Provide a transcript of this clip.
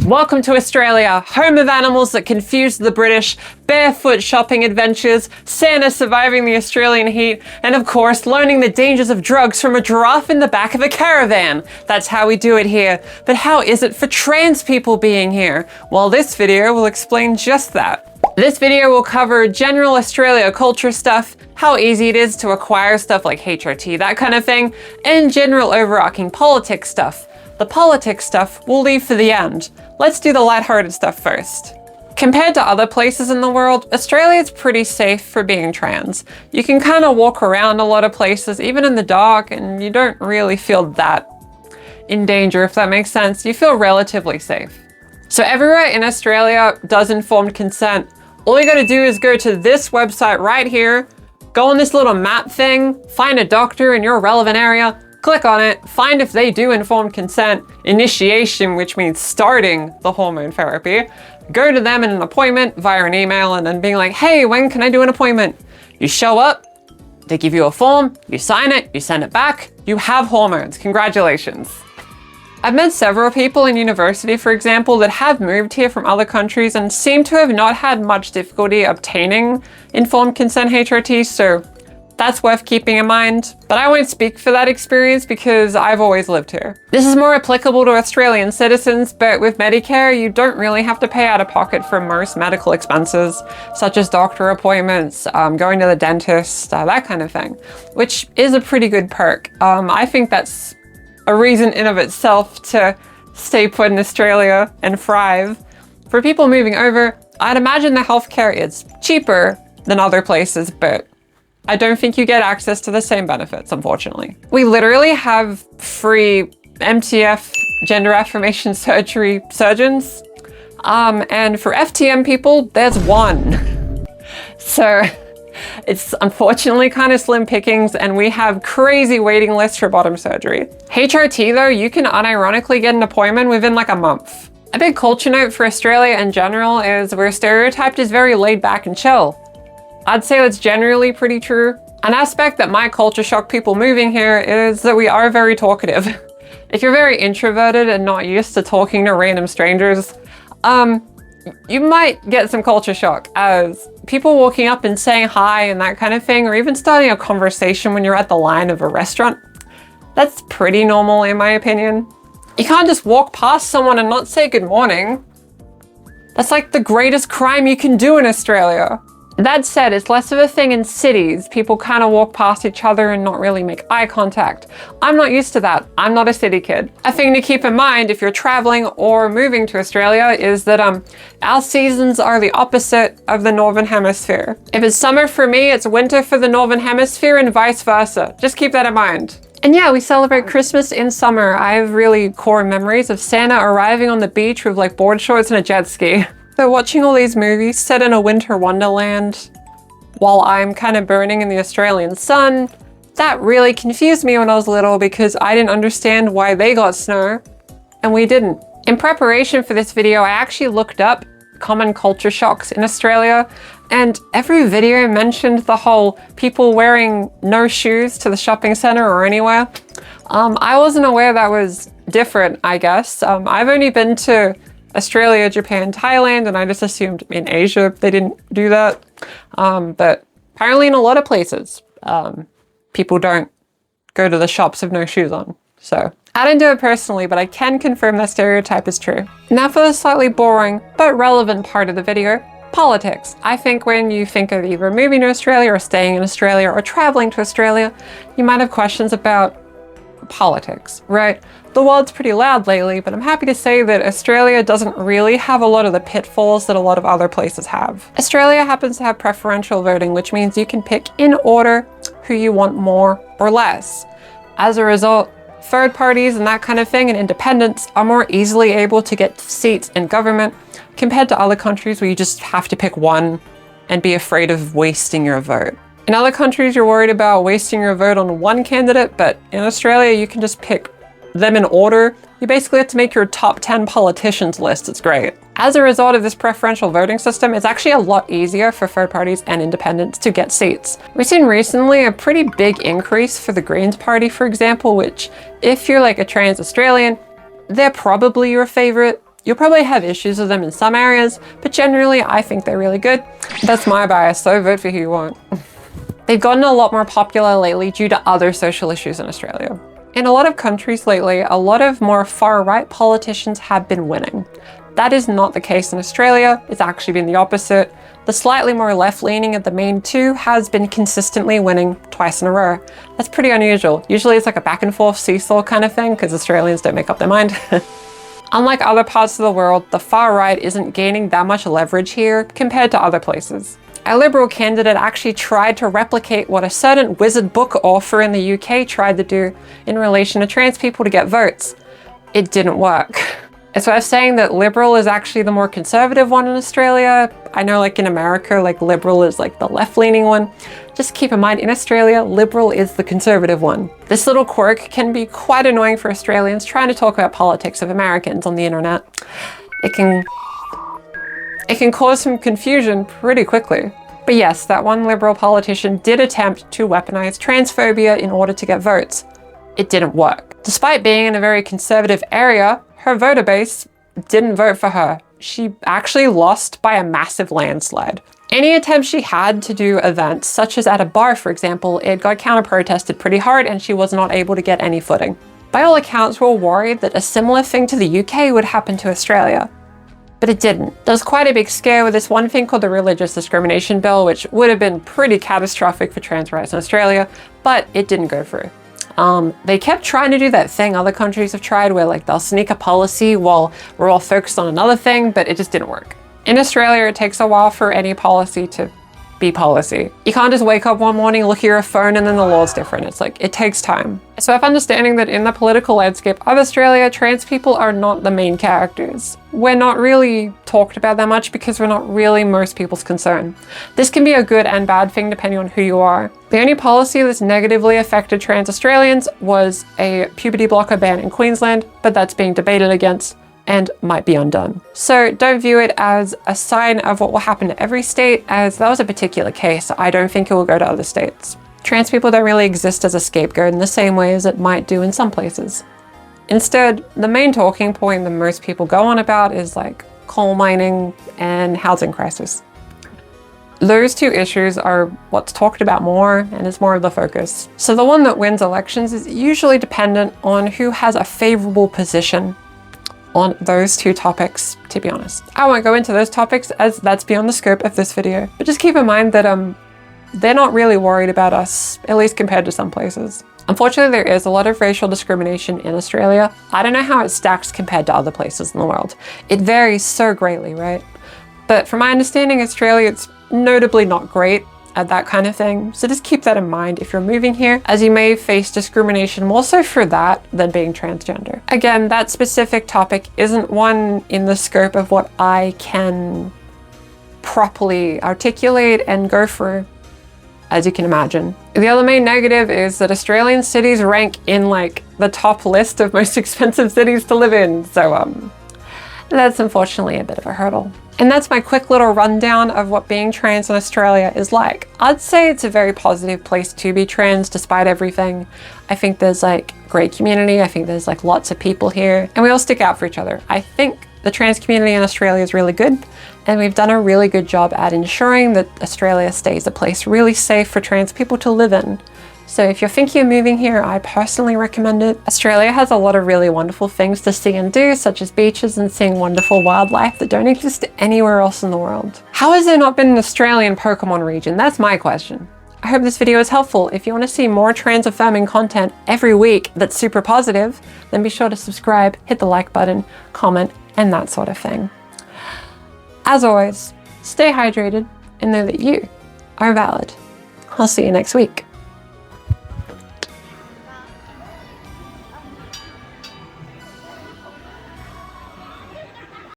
Welcome to Australia, home of animals that confused the British, barefoot shopping adventures, Santa surviving the Australian heat, and of course, learning the dangers of drugs from a giraffe in the back of a caravan. That's how we do it here. But how is it for trans people being here? Well, this video will explain just that. This video will cover general Australia culture stuff, how easy it is to acquire stuff like HRT, that kind of thing, and general overarching politics stuff. The politics stuff we'll leave for the end. Let's do the lighthearted stuff first. Compared to other places in the world, Australia's pretty safe for being trans. You can kind of walk around a lot of places, even in the dark, and you don't really feel that in danger, if that makes sense. You feel relatively safe. So everywhere in Australia does informed consent. All you gotta do is go to this website right here, go on this little map thing, find a doctor in your relevant area, click on it, find if they do informed consent, initiation, which means starting the hormone therapy, go to them in an appointment via an email and then being like, hey, when can I do an appointment? You show up, they give you a form, you sign it, you send it back, you have hormones, congratulations. I've met several people in university, for example, that have moved here from other countries and seem to have not had much difficulty obtaining informed consent HRT, so that's worth keeping in mind, but I won't speak for that experience because I've always lived here. This is more applicable to Australian citizens, but with Medicare, you don't really have to pay out of pocket for most medical expenses, such as doctor appointments, going to the dentist, that kind of thing, which is a pretty good perk. I think that's a reason in of itself to stay put in Australia and thrive. For people moving over, I'd imagine the healthcare is cheaper than other places, but I don't think you get access to the same benefits, unfortunately. We literally have free MTF, gender affirmation surgery surgeons. And for FTM people, there's one. So it's unfortunately kind of slim pickings, and we have crazy waiting lists for bottom surgery. HRT though, you can unironically get an appointment within like a month. A big culture note for Australia in general is we're stereotyped as very laid back and chill. I'd say that's generally pretty true. An aspect that might culture shock people moving here is that we are very talkative. If you're very introverted and not used to talking to random strangers, you might get some culture shock as people walking up and saying hi and that kind of thing, or even starting a conversation when you're at the line of a restaurant. That's pretty normal in my opinion. You can't just walk past someone and not say good morning. That's like the greatest crime you can do in Australia. That said, it's less of a thing in cities. People kind of walk past each other and not really make eye contact. I'm not used to that. I'm not a city kid. A thing to keep in mind if you're traveling or moving to Australia is that our seasons are the opposite of the Northern Hemisphere. If it's summer for me, it's winter for the Northern Hemisphere and vice versa. Just keep that in mind. And yeah, we celebrate Christmas in summer. I have really core memories of Santa arriving on the beach with like board shorts and a jet ski. So watching all these movies set in a winter wonderland while I'm kind of burning in the Australian sun, that really confused me when I was little because I didn't understand why they got snow and we didn't. In preparation for this video, I actually looked up common culture shocks in Australia, and every video mentioned the whole people wearing no shoes to the shopping center or anywhere. I wasn't aware that was different, I guess. I've only been to Australia, Japan, Thailand, and I just assumed in Asia they didn't do that. But apparently in a lot of places, people don't go to the shops with no shoes on. So I didn't do it personally, but I can confirm that stereotype is true. Now for the slightly boring but relevant part of the video, politics. I think when you think of either moving to Australia or staying in Australia or traveling to Australia, you might have questions about politics, right? The world's pretty loud lately, but I'm happy to say that Australia doesn't really have a lot of the pitfalls that a lot of other places have. Australia happens to have preferential voting, which means you can pick in order who you want more or less. As a result, third parties and that kind of thing and independents are more easily able to get seats in government compared to other countries where you just have to pick one and be afraid of wasting your vote. In other countries, you're worried about wasting your vote on one candidate, but in Australia, you can just pick them in order. You basically have to make your top 10 politicians list. It's great. As a result of this preferential voting system, it's actually a lot easier for third parties and independents to get seats. We've seen recently a pretty big increase for the Greens Party, for example, which if you're like a trans Australian, they're probably your favorite You'll probably have issues with them in some areas, but generally I think they're really good. That's my bias, so vote for who you want. They've gotten a lot more popular lately due to other social issues in Australia. In a lot of countries lately, a lot of more far-right politicians have been winning. That is not the case in Australia. It's actually been the opposite. The slightly more left-leaning of the main two has been consistently winning twice in a row. That's pretty unusual. Usually it's like a back and forth seesaw kind of thing because Australians don't make up their mind. Unlike other parts of the world, the far right isn't gaining that much leverage here compared to other places. A Liberal candidate actually tried to replicate what a certain wizard book author in the UK tried to do in relation to trans people to get votes. It didn't work. It's worth saying that Liberal is actually the more conservative one in Australia. I know like in America, like Liberal is like the left-leaning one. Just keep in mind, in Australia, Liberal is the conservative one. This little quirk can be quite annoying for Australians trying to talk about politics of Americans on the internet. It can cause some confusion pretty quickly. But yes, that one Liberal politician did attempt to weaponize transphobia in order to get votes. It didn't work. Despite being in a very conservative area, her voter base didn't vote for her. She actually lost by a massive landslide. Any attempt she had to do events, such as at a bar, for example, it got counter-protested pretty hard and she was not able to get any footing. By all accounts, we were worried that a similar thing to the UK would happen to Australia. But it didn't. There was quite a big scare with this one thing called the Religious Discrimination Bill, which would have been pretty catastrophic for trans rights in Australia, but it didn't go through. They kept trying to do that thing other countries have tried where like they'll sneak a policy while we're all focused on another thing, but it just didn't work. In Australia, it takes a while for any policy to be policy. You can't just wake up one morning, look at your phone, and then the law's different. It's like, it takes time. It's worth understanding that in the political landscape of Australia, trans people are not the main characters. We're not really talked about that much because we're not really most people's concern. This can be a good and bad thing depending on who you are. The only policy that's negatively affected trans Australians was a puberty blocker ban in Queensland, but that's being debated against and might be undone. So don't view it as a sign of what will happen to every state, as that was a particular case. I don't think it will go to other states. Trans people don't really exist as a scapegoat in the same way as it might do in some places. Instead, the main talking point that most people go on about is like coal mining and housing crisis. Those two issues are what's talked about more and is more of the focus. So the one that wins elections is usually dependent on who has a favorable position on those two topics, to be honest. I won't go into those topics as that's beyond the scope of this video, but just keep in mind that they're not really worried about us, at least compared to some places. Unfortunately, there is a lot of racial discrimination in Australia. I don't know how it stacks compared to other places in the world. It varies so greatly, right? But from my understanding, Australia, it's notably not great at that kind of thing. So just keep that in mind if you're moving here, as you may face discrimination more so for that than being transgender. Again, that specific topic isn't one in the scope of what I can properly articulate and go through, as you can imagine. The other main negative is that Australian cities rank in like the top list of most expensive cities to live in. So that's unfortunately a bit of a hurdle. And that's my quick little rundown of what being trans in Australia is like. I'd say it's a very positive place to be trans despite everything. I think there's like great community. I think there's like lots of people here and we all stick out for each other. I think the trans community in Australia is really good and we've done a really good job at ensuring that Australia stays a place really safe for trans people to live in. So if you're thinking of moving here, I personally recommend it. Australia has a lot of really wonderful things to see and do, such as beaches and seeing wonderful wildlife that don't exist anywhere else in the world. How has there not been an Australian Pokemon region? That's my question. I hope this video is helpful. If you want to see more trans affirming content every week that's super positive, then be sure to subscribe, hit the like button, comment, and that sort of thing. As always, stay hydrated and know that you are valid. I'll see you next week.